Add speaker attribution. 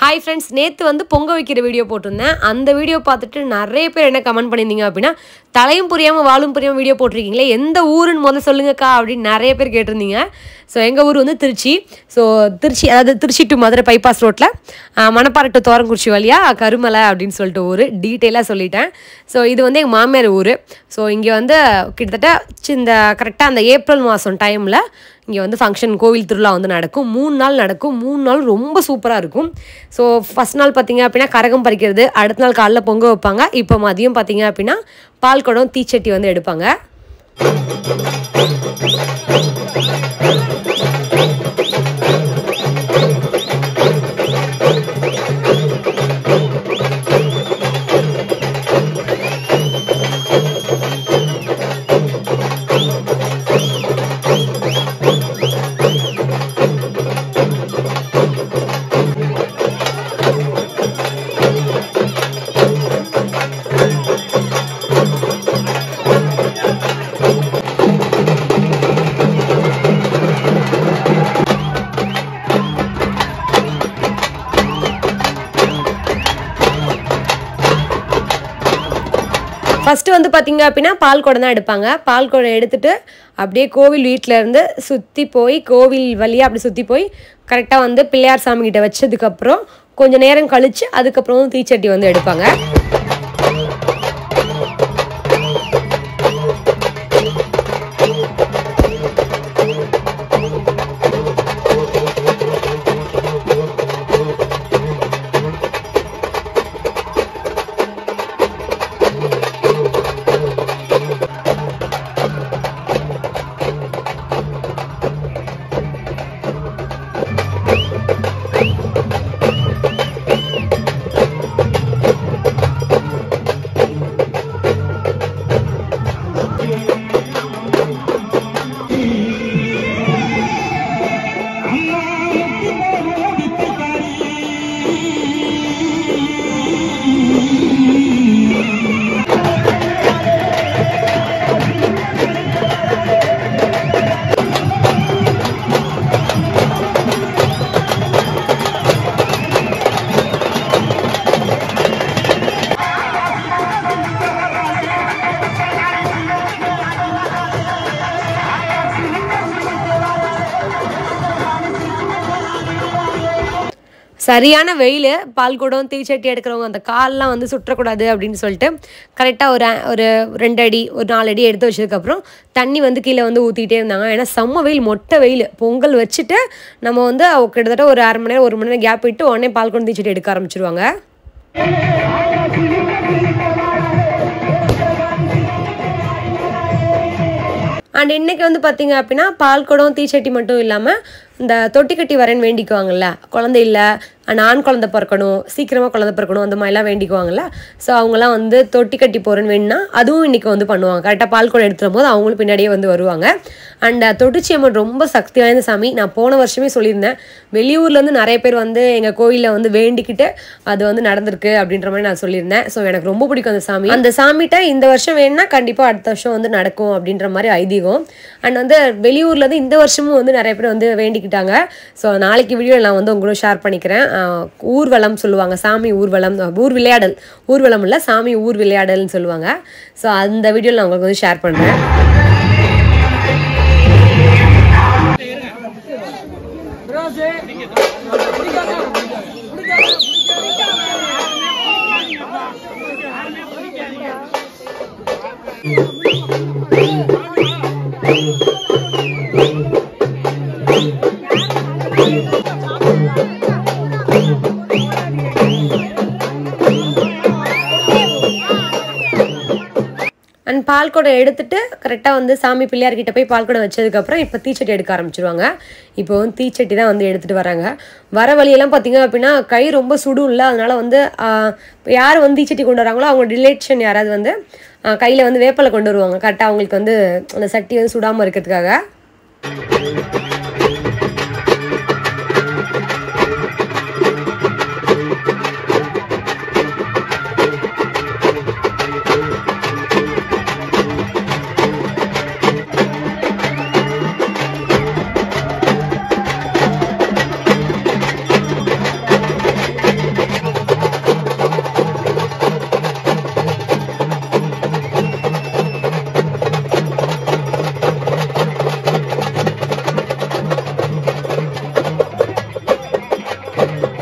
Speaker 1: Hi friends, நேற்று வந்து பொங்க வைக்கிற வீடியோ போட்டிருந்தேன். அந்த வீடியோ பார்த்துட்டு நிறைய பேர் என்ன கமெண்ட் பண்ணியிருந்தீங்க அப்படின்னா, தலையும் புரியாமல் வாழும் புரியாமல் வீடியோ போட்டிருக்கீங்களே, எந்த ஊருன்னு முதல்ல சொல்லுங்கக்கா அப்படின்னு நிறைய பேர் கேட்டிருந்தீங்க. ஸோ எங்கள் ஊர் வந்து திருச்சி. ஸோ திருச்சி, அதாவது திருச்சி டு மதுரை பைபாஸ் ரோட்டில் மணப்பாறை டு தோரங்குறிச்சி வழியாக கருமலை அப்படின்னு சொல்லிட்டு ஊர் டீட்டெயிலாக சொல்லிட்டேன். ஸோ இது வந்து எங்கள் மாமியார் ஊர். ஸோ இங்கே வந்து கிட்டத்தட்ட இந்த கரெக்டாக அந்த ஏப்ரல் மாதம் டைமில் இங்கே வந்து ஃபங்க்ஷன், கோவில் திருவிழா வந்து நடக்கும். 3 நாள் நடக்கும். 3 நாள் ரொம்ப சூப்பராக இருக்கும். ஸோ ஃபஸ்ட் நாள் பார்த்திங்க அப்படின்னா கரகம் பறிக்கிறது, அடுத்த நாள் காலைல பொங்க வைப்பாங்க. இப்போ மதியம் பார்த்திங்க அப்படின்னா பால் குடம், தீச்சட்டி வந்து எடுப்பாங்க. ஃபஸ்ட்டு வந்து பார்த்திங்க அப்படின்னா பால் குடம் தான் எடுப்பாங்க. பால் குடம் எடுத்துகிட்டு அப்படியே கோவில் வீட்டிலேருந்து சுற்றி போய், கோவில் வழியாக அப்படி சுற்றி போய் கரெக்டாக வந்து பிள்ளையார் சாமிக்கிட்ட வச்சதுக்கப்புறம் கொஞ்சம் நேரம் கழித்து அதுக்கப்புறம் தீச்சட்டி வந்து எடுப்பாங்க. சரியான வெயில், பால் குடம் தீச்சட்டி எடுக்கிறவங்க அந்த கால்லாம் வந்து சுற்றக்கூடாது அப்படின்னு சொல்லிட்டு கரெக்டாக ஒரு 2 அடி ஒரு 4 அடி எடுத்து வச்சதுக்கப்புறம் தண்ணி வந்து கீழே வந்து ஊற்றிக்கிட்டே இருந்தாங்க. ஏன்னா செம்ம வெயில், மொட்டை வெயில். பொங்கல் வச்சுட்டு நம்ம வந்து கிட்டத்தட்ட ஒரு 1/2 மணி நேரம் 1 மணி நேரம் கேப் விட்டு உடனே பால் குடம் தீச்சட்டி எடுக்க ஆரம்பிச்சிருவாங்க. அண்ட் இன்றைக்கி வந்து பார்த்திங்க அப்படின்னா பால் குடம் தீச்சட்டி மட்டும் இல்லாமல் இந்த தொட்டி கட்டி வரேன்னு வேண்டிக்குவாங்கள்ல, குழந்தை இல்லை அண்ட் ஆண் குழந்தை பிறக்கணும், சீக்கிரமாக குழந்தை பிறக்கணும், அந்த மாதிரிலாம் வேண்டிக்குவாங்கள்ல. ஸோ அவங்களாம் வந்து தொட்டி கட்டி போகிறேன்னு வேணுன்னா அதுவும் இன்றைக்கி வந்து பண்ணுவாங்க. கரெக்டாக பால் குடம் எடுத்துடும் போது அவங்களும் பின்னாடியே வந்து வருவாங்க. அண்ட் தொட்டிச்சி அம்மன் ரொம்ப சக்தி வாய்ந்த சாமி. நான் போன வருஷமே சொல்லியிருந்தேன், வெளியூர்லேருந்து நிறைய பேர் வந்து எங்கள் கோயிலில் வந்து வேண்டிக்கிட்டு அது வந்து நடந்திருக்கு அப்படின்ற மாதிரி நான் சொல்லியிருந்தேன். ஸோ எனக்கு ரொம்ப பிடிக்கும் அந்த சாமி. அந்த சாமிகிட்ட இந்த வருஷம் வேணுன்னா கண்டிப்பாக அடுத்த வருஷம் வந்து நடக்கும் அப்படின்ற மாதிரி ஐதீகம். அண்ட் வந்து வெளியூர்லேருந்து இந்த வருஷமும் வந்து நிறைய பேர் வந்து வேண்டிக்கிட்டாங்க. ஸோ நாளைக்கு வீடியோ நான் வந்து உங்களோட ஷேர் பண்ணிக்கிறேன். ஊர்வலம் சொல்லுவாங்க, சாமி ஊர்வலம், ஊர் விளையாடல், ஊர்வலம் இல்லை சாமி ஊர் விளையாடல்னு சொல்லுவாங்க. ஸோ அந்த வீடியோவில் நான் உங்களுக்கு வந்து ஷேர் பண்ணுறேன். அண்ட் பால் குடம் எடுத்துகிட்டு கரெக்டாக வந்து சாமி பிள்ளையார்கிட்ட போய் பால் குடம் வச்சதுக்கப்புறம் இப்போ தீச்சட்டி எடுக்க ஆரம்பிச்சிருவாங்க. இப்போ வந்து தீச்சட்டி தான் வந்து எடுத்துகிட்டு வராங்க. வர வழியெல்லாம் பார்த்திங்க அப்படின்னா கை ரொம்ப சுடும் இல்லை, அதனால் வந்து யார் வந்து தீச்சட்டி கொண்டு வராங்களோ அவங்க ரிலேஷன் யாராவது வந்து கையில் வந்து வேப்பலை கொண்டு வருவாங்க. கரெக்டாக அவங்களுக்கு வந்து அந்த சட்டி வந்து சுடாமல் இருக்கிறதுக்காக.
Speaker 2: கமெண்ட்